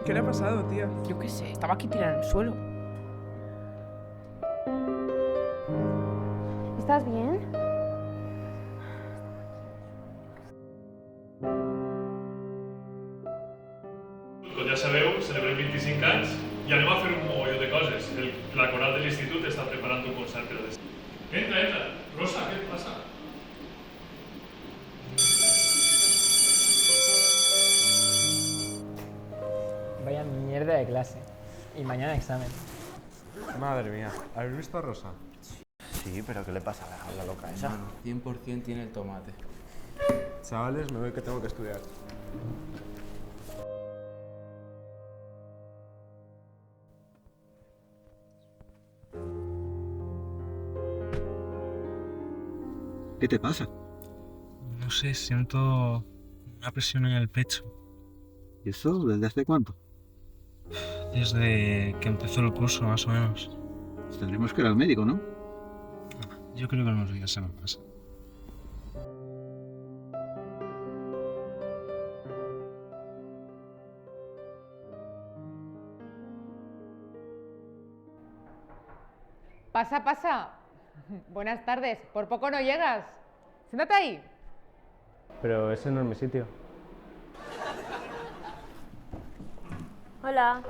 ¿Qué le ha pasado, tía? Yo qué sé, estaba aquí tirada en el suelo. ¿Estás bien? Com ja sabeu, celebrem 25 anys i anem a fer un mogolló de coses. La coral de l'institut està preparant un concert per a les... Entra, entra. Rosa, què et passa? Vaya mierda de clase. Y mañana examen. Madre mía, ¿habéis visto a Rosa? Sí, pero ¿qué le pasa a la loca esa? 100% tiene el tomate. Chavales, me voy que tengo que estudiar. ¿Qué te pasa? No sé, siento una presión en el pecho. ¿Y eso desde hace cuánto? Desde que empezó el curso, más o menos. Pues tendremos que ir al médico, ¿no? Yo creo que unos días se me pasa. Pasa, pasa. Buenas tardes. Por poco no llegas. Siéntate ahí. Pero ese no es mi sitio. Hola.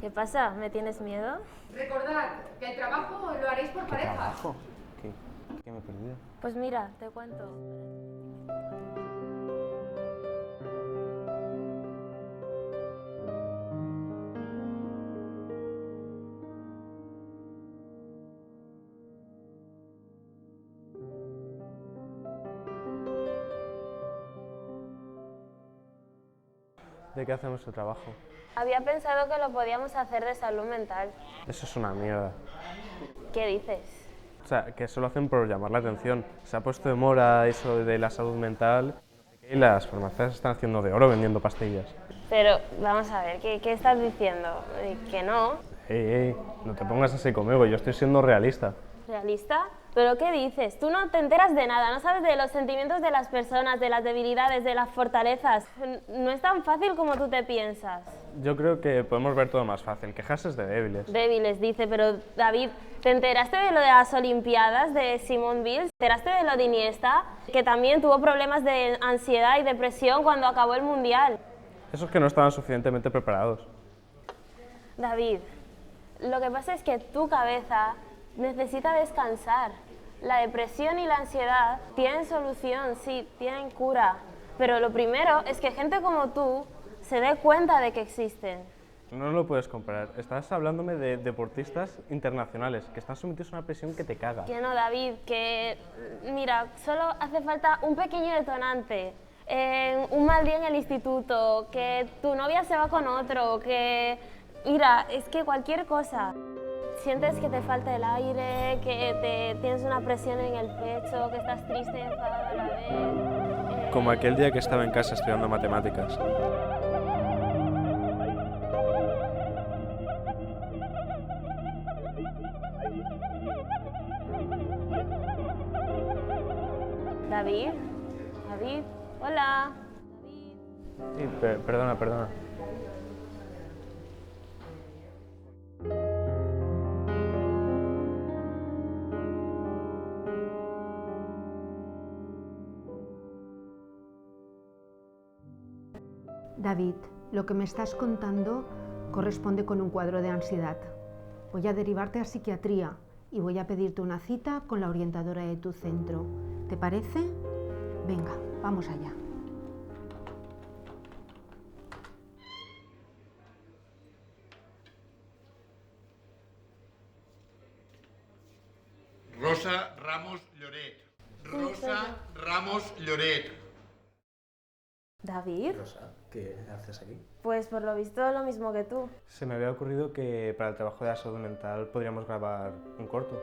¿Qué pasa? ¿Me tienes miedo? Recordad que el trabajo lo haréis por parejas. ¿Trabajo? ¿Qué me he perdido? Pues mira, te cuento. ¿De qué hacemos el trabajo? Había pensado que lo podíamos hacer de salud mental. Eso es una mierda. ¿Qué dices? O sea, que eso lo hacen por llamar la atención. Se ha puesto de moda eso de la salud mental y las farmacias están haciendo de oro vendiendo pastillas. Pero, vamos a ver, ¿qué estás diciendo? ¿Que no? Ey, no te pongas así conmigo, yo estoy siendo realista. ¿Realista? ¿Pero qué dices? Tú no te enteras de nada, no sabes de los sentimientos de las personas, de las debilidades, de las fortalezas. No es tan fácil como tú te piensas. Yo creo que podemos ver todo más fácil. Quejarse es de débiles. Débiles, dice, pero David, ¿te enteraste de lo de las Olimpiadas de Simone Biles? ¿Te enteraste de lo de Iniesta? Que también tuvo problemas de ansiedad y depresión cuando acabó el Mundial. Esos que no estaban suficientemente preparados. David, lo que pasa es que tu cabeza necesita descansar. La depresión y la ansiedad tienen solución, sí, tienen cura. Pero lo primero es que gente como tú se dé cuenta de que existen. No lo puedes comparar. Estás hablándome de deportistas internacionales que están sometidos a una presión que te caga. Que no, David, que mira, solo hace falta un pequeño detonante. Un mal día en el instituto, que tu novia se va con otro, que... Mira, es que cualquier cosa. Sientes que te falta el aire, que tienes una presión en el pecho, que estás triste y enfadado a la vez. Como aquel día que estaba en casa estudiando matemáticas. David, David, hola. Sí, perdona. David, lo que me estás contando corresponde con un cuadro de ansiedad. Voy a derivarte a psiquiatría y voy a pedirte una cita con la orientadora de tu centro. ¿Te parece? Venga, vamos allá. Rosa Ramos Lloret. Rosa Ramos Lloret. ¿David? Rosa, ¿qué haces aquí? Pues por lo visto lo mismo que tú. Se me había ocurrido que para el trabajo de la salud mental podríamos grabar un corto.